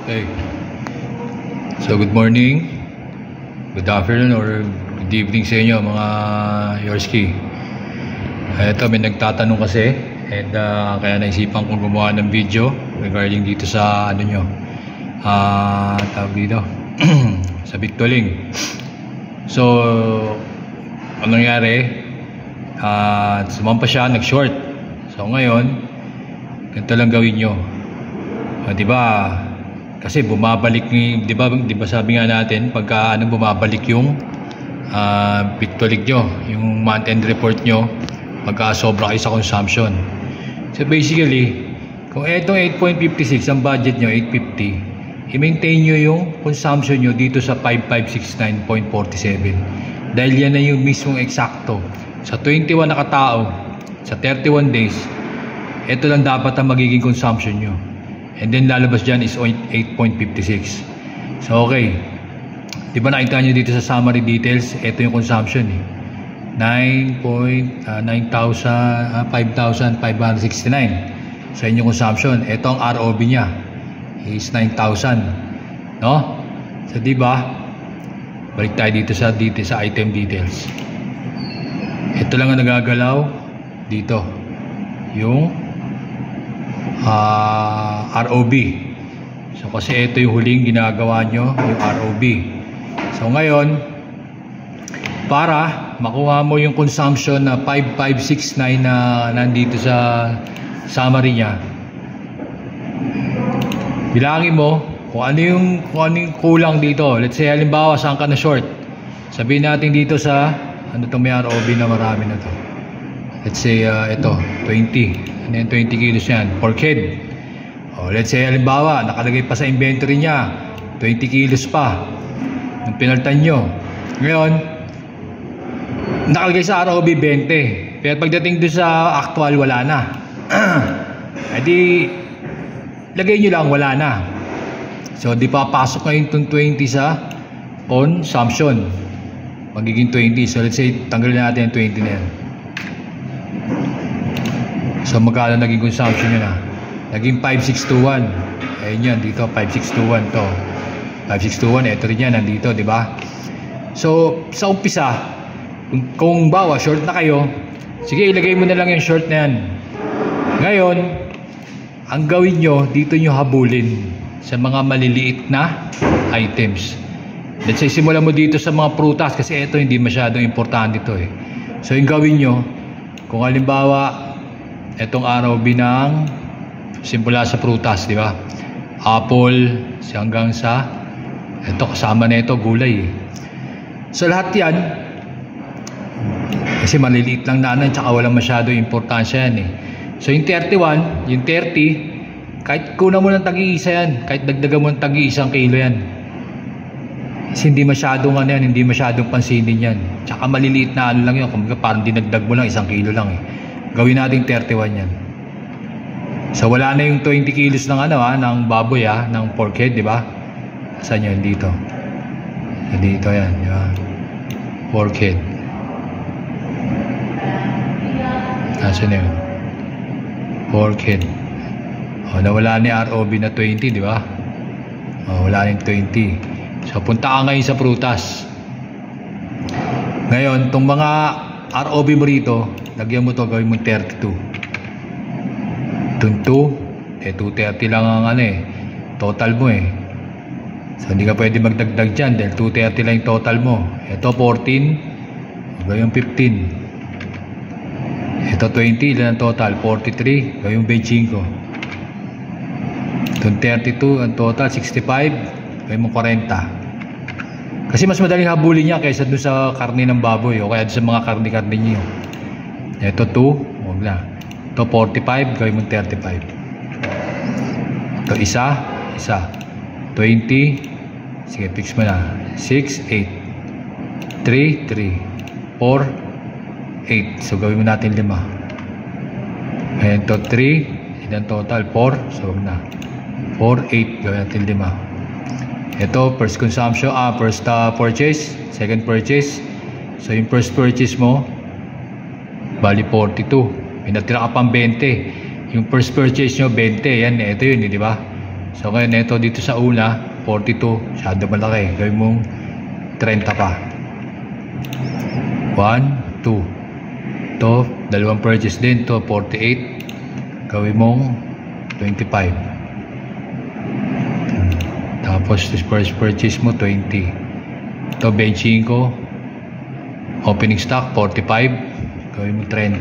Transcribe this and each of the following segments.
Okay. So good morning, good afternoon, or good evening sa inyo mga Yorski. Ito, may nagtatanong kasi and kaya naisipan kong gumawa ng video regarding dito sa ano nyo, tawag dito sa Victoling. So ano nangyari, sumampa siya, nag-short. So ngayon ganito lang gawin nyo, diba? Kasi bumabalik ni, di ba sabi nga natin pagka bumabalik yung Victoling nyo, yung month end report nyo pagka sobra kayo sa consumption. So basically, kung etong 8.56 ang budget nyo 850, i-maintain nyo yung consumption nyo dito sa 5569.47 dahil yan na yung mismong eksakto sa 21 na katao sa 31 days. Ito lang dapat ang magiging consumption nyo. And then lalabas dyan is 8.56. So okay, di ba nakita nyo dito sa summary details, ito yung consumption 5,569 sa inyong consumption. Ito ang ROB nya is 9,000, no? So di ba balik tayo dito sa item details. Ito lang ang nagagalaw dito, yung ROB. So kasi ito yung huling ginagawa nyo, yung ROB. So ngayon, para makuha mo yung consumption na 5569 na nandito sa summary nya, bilangin mo kung ano yung kulang dito. Let's say halimbawa saan ka na short, sabihin natin dito sa ano itong may ROB na marami na to. Let's say ito 20, ano yung 20 kilos yan, pork head. Let's say halimbawa nakalagay pa sa inventory niya 20 kilos pa yung pinaltan nyo. Ngayon nakalagay sa ROB 20, pero pagdating doon sa actual wala na. Edi lagay nyo lang wala na. So di papasok ngayon itong 20 sa consumption, magiging 20. So let's say tanggalin natin yung 20 na yan. So magkano naging consumption nyo na? Naging 5621. Ayun yan, dito 5621 to. 5621, ito rin yan, nandito, di ba? So sa umpisa, kung bawa short na kayo, sige ilagay mo na lang yung short na yan. Ngayon, ang gawin nyo, dito nyo habulin sa mga maliliit na items. Let's say simulan mo dito sa mga prutas kasi ito hindi masyadong importante ito So yung gawin nyo, kung halimbawa itong ROB ng simula sa prutas, di ba? Apple hanggang sa ito, kasama na ito gulay So lahat yan kasi maliliit lang na tsaka walang masyadong importansya yan So yung 31, yung 30, kahit kunan mo ng tagi-isa yan, kahit dagdagan mo ng tagi-1 kilo yan, kasi hindi masyadong yan, hindi masyadong pansinin yan. Tsaka maliliit na lang yun, parang dinagdag mo lang 1 kilo lang Gawin natin 31 yan. So wala na yung 20 kilos ng ng baboy ng pork head, di ba? Saan yun? Dito. Dito yan, di ba? Pork head. Nasaan yun? Pork head. Nawala ni ROB na 20, di ba? Wala na yung 20. So punta ka ngayon sa prutas. Ngayon, itong mga ROB mo rito, lagyan mo to, gawin mo 32. Itong 2, 230 lang ang total mo So hindi ka pwede magdagdag dyan dahil 230 lang yung total mo. Ito 14, gawin 15. Ito 20, ilan ang total? 43, gawin 25. Itong 32, ang total 65, gawin mo 40. Kasi mas madaling habulin niya kaysa doon sa karne ng baboy o kaya doon sa mga karne-karne niyo. Ito 2, huwag na. Ito 45, gawin mo 35. Ito isa, 20, sige fix mo na. 6, 8, 3, 4, 8. So gawin mo natin 5. Ayan to 3, ilan total? 4, so huwag na. 4, 8, gawin natin 5. Ito, first consumption, first purchase, second purchase. So yung first purchase mo, bali 42. May natira ka pang 20. Yung first purchase nyo, 20. Yan, ito yun, di ba? So ngayon ito dito sa una 42, masyado malaki, gawin mong 30 pa. 1, 2. To dalawang purchase din, to 48, gawin mong 25. Tapos first purchase mo 20. To 25, opening stock 45, gawin mo 30.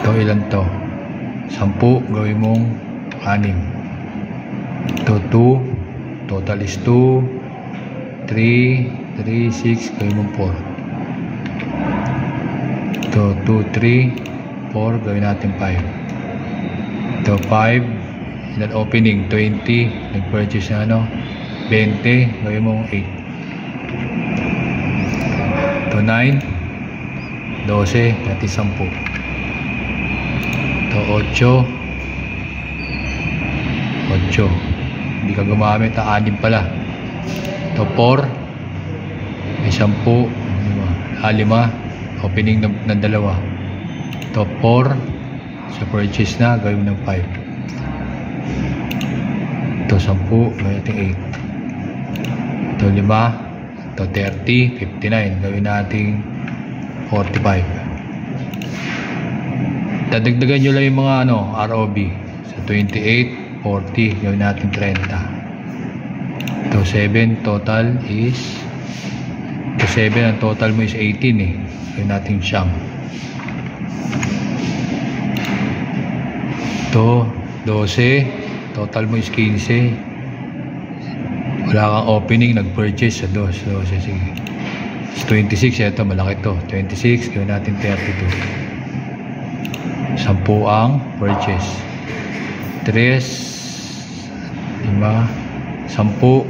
To ilan to? 10, gawin mong 6. To 2, total is 2, 3, 6, gawin mong 4. To 2, 3, 4, gawin natin 5. To 5, ilan opening? 20, nag-purchase na 20, gawin mong 8. To 9, 12, natin 10. To 8, 8, hindi ka gumamit, 6 pala. To 4, may 10, 5, opening ng 2. To 4, sa purchase na, gawin ng 5. To 10, gawin natin 8. To 5, to 30, 59, gawin natin 45. Dadagdagan nyo lang yung mga ROB. So 28, 40, gawin natin 30. To 7, total is to 7, ang total mo is 18 eh. Gawin natin siyam. To 12, total mo is 15. Wala kang opening, nag-purchase sa 12, sige. 26, ito malaki to. 26, gawin natin 32. 10 ang purchase. 3, 5, 10,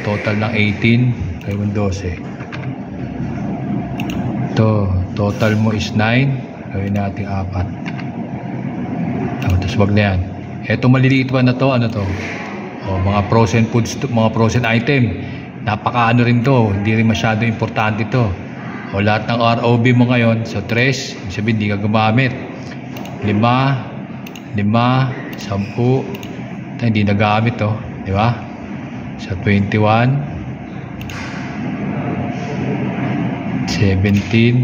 total ng 18, gawin 12. Ito, total mo is 9, gawin natin 4. Tapos wag na yan. Ito maliliit pa na to, ano to? Mga frozen foods, mga frozen item. Napaka rin to, hindi rin masyado importante to. Lahat ng ROB mo ngayon, so 3, sabihin hindi ka gumamit. 5, 10, hindi nagamit to, di ba? Sa 21, 17,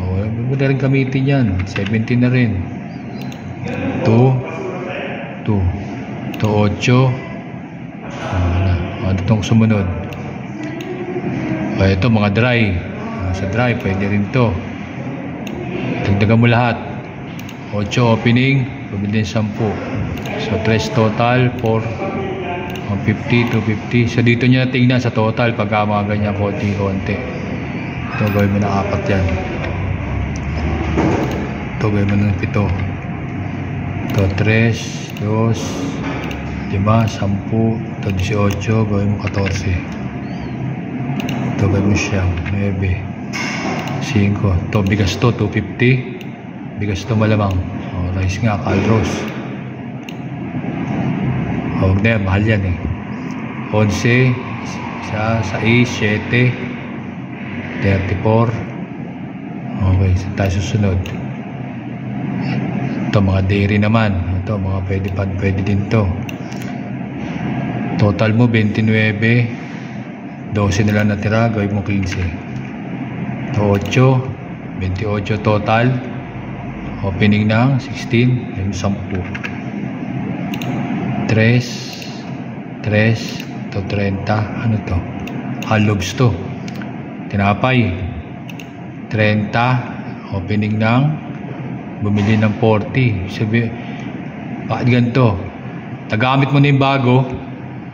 huwag na rin gamitin yan. 17 na rin. 2, 8, ano itong sumunod? Ito mga dry. Sa dry pwede rin to. Dagdagan mo lahat. 8 opening, pwede din 10. So 3 total, 4, 150, 250. So dito nyo na tingnan sa total pagka mga ganyan konti-konti. Ito gawin mo na 4 yan. Ito gawin mo na 7. Ito 3, 2, 5, 10. Ito 18, gawin mo 14. Ito gawin mo siyang 9, 5. Ito bigas to, 250. Bigas to malamang. Rice nga, Calrose. Huwag na yan, mahal yan eh. 11, 6, 7, 34. Okay, saan tayo susunod? Ito mga dairy naman. Ito mga pwede din to. Total mo 29, 12 na lang natira, gawin mo 15. Ito 8, 28 total. Opening ng 16, gawin mo 10. 3, ito 30. Ano to? Halogs to. Tinapay 30, opening ng bumili ng 40. Sabi, bakit ganito? Nagamit mo na yung bago,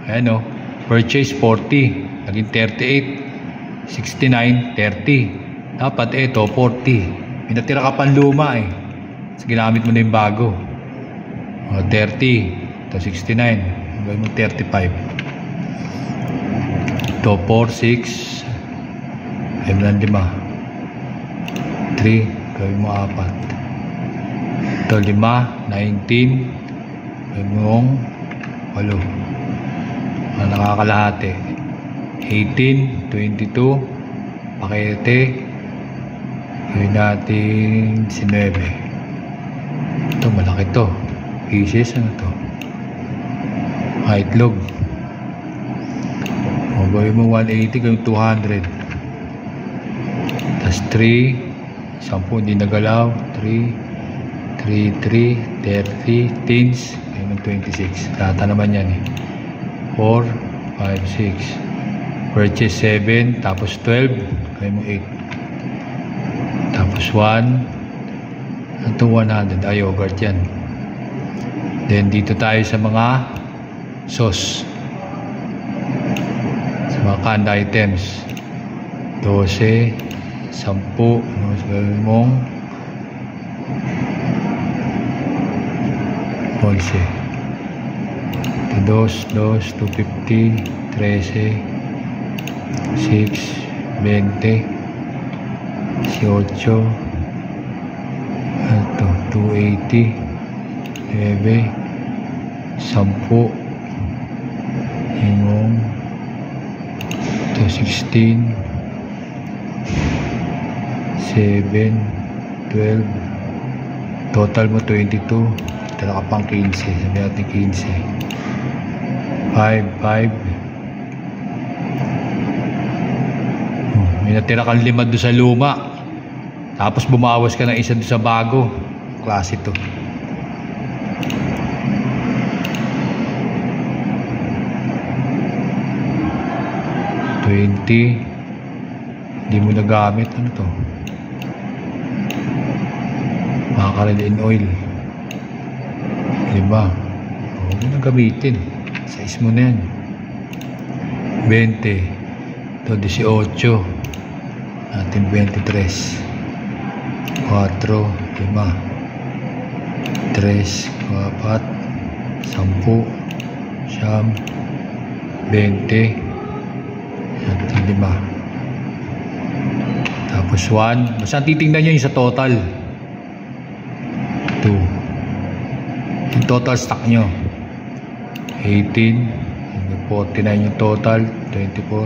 ayan o, purchase 40, naging 38, 69, 30. Dapat ito 40. Pinatira ka pang luma eh. So, ginamit mo na yung bago. 30, ito 69, gawin mo 35. Ito 4, 6, gawin mo ng 5. 3, gawin mo 4. Ito 5, 19, gawin mong 8. Nakakalahati. 18, 22, pakete, gawin natin 19. Ito malaki to. Pieces, ano to? itlog. O, gawin mo 180, gawin 200. Tas 3, 10 hindi nagalaw. 3, 3, 30, teens, gawin mo 26. Data naman yan eh. 4, 5, 6. Purchase 7, tapos 12, gawin mo 8. Tapos 1, ito 100, ay yogurt yan. Then dito tayo sa mga sauce, sa mga canned items. 12, 10, gawin mong 11. 250, 13, 6, 20, 18, ito 280, 9, 10, hingong ito 16, 7, 12, total mo 22, tala ka pang 15, sabi natin 15, 5, 5, may natira kang 5 doon sa luma, tapos bumawas ka ng isa doon sa bago. Klase to. 20, hindi mo nagamit. Ano to? Mackerel in oil 5, huwag mo na gamitin, size mo na yan. 20, ito 18 natin, 23, 4, 5, 3, 4, 10, 20, natin 5. Tapos 1, basta titingnan nyo yung sa total. 2, yung total stock nyo 18, 49 yung total. 24,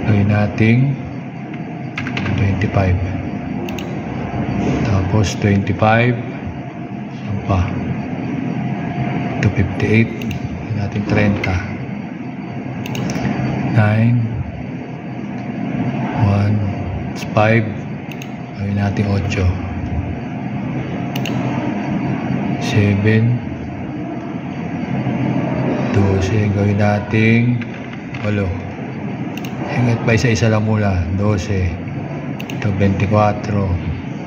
gawin natin 25, tapos 25, saan pa? Ito 58, gawin natin 30, 9, 1, 5, gawin natin 8, 7, 12, gawin natin 8. Ingat pa isa-isa lang mula. 12, ito 24,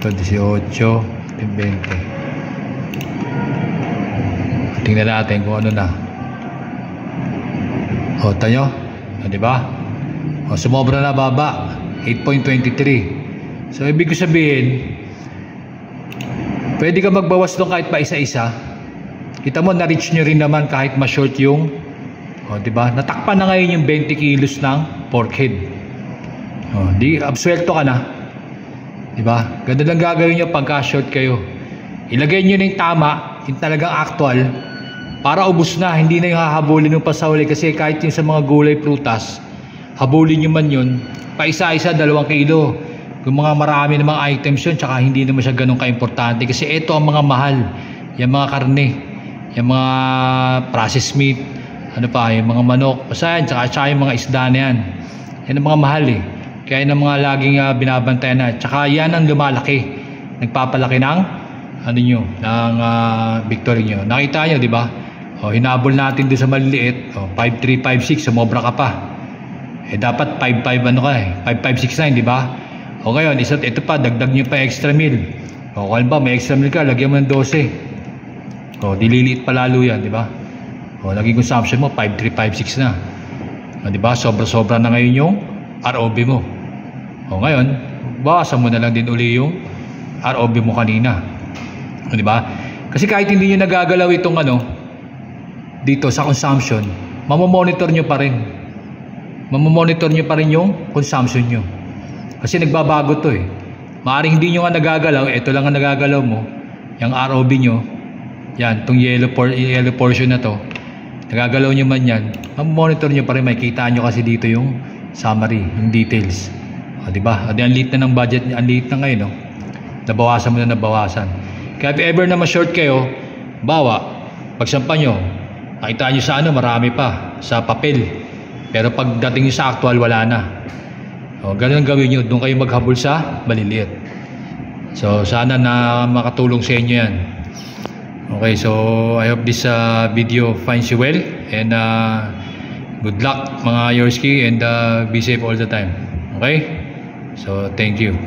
ito 18, ito 20. Tingnan natin kung ano na. O, tayo, diba? O, sumobra na baba, 8.23. So ibig ko sabihin, pwede ka magbawas doon kahit pa isa-isa. Kita mo, na-reach nyo rin naman kahit ma-short yung, o, diba? Natakpan na ngayon yung 20 kilos ng pork head. O, di, absuelto ka na. Diba? Ganda lang gagawin nyo pagka short kayo. Ilagay nyo na yung tama, yung talagang actual, para ubos na, hindi na yung hahabulin ng pasawali. Kasi kahit yung sa mga gulay prutas, habulin nyo man yun, pa isa-isa 2 kilo. Kung mga marami ng mga items yun, tsaka hindi naman siya ganun ka-importante. Kasi ito ang mga mahal. Yung mga karne, yung mga processed meat, ano pa, yung mga manok, basta yan, tsaka yung mga isda na yan. Yan ang mga mahal eh. Kaya yung mga laging binabantayan na. Tsaka yan ang lumalaki. Nagpapalaki ng, ano nyo, ng victory nyo. Nakita nyo, di ba? O, hinabol natin doon sa maliliit. O, 5.3, 5.6, sumobra ka pa. Eh, dapat 5.5, ano ka eh. 5.569, di ba? O, ngayon, ito pa, dagdag nyo pa extra meal. O, kung ba, may extra meal ka, lagyan mo ng 12. O, dililiit pa lalo yan, di ba? O, naging consumption mo 5.3, 5.6 na. O, di ba? Sobra-sobra na ngayon yung ROB mo. O, ngayon, bawasan mo na lang din uli yung ROB mo kanina. O, di ba? Kasi kahit hindi nyo nagagalaw itong ano, dito sa consumption, mamomonitor nyo pa rin. Mamomonitor nyo pa rin yung consumption nyo. Kasi nagbabago to eh. Maaaring hindi nyo nga nagagalaw, ito lang ang nagagalaw mo, yung ROB nyo, yan, itong yellow portion na to, nagagalaw nyo man yan, mamomonitor nyo pa rin, makikita nyo kasi dito yung summary, yung details. O, diba? Ang liit na ng budget, ang liit na ngayon, no? Nabawasan mo na nabawasan. Kaya if ever na ma-short kayo, bawa, pagsampa nyo, Nakita nyo sa marami pa sa papel. Pero pagdating nyo sa actual, wala na. O, ganun ang gawin nyo. Doon kayo maghabol sa maliliit. So sana na makatulong sa inyo yan. Okay, so I hope this video finds you well. And good luck mga Yorski. And be safe all the time. Okay? So thank you.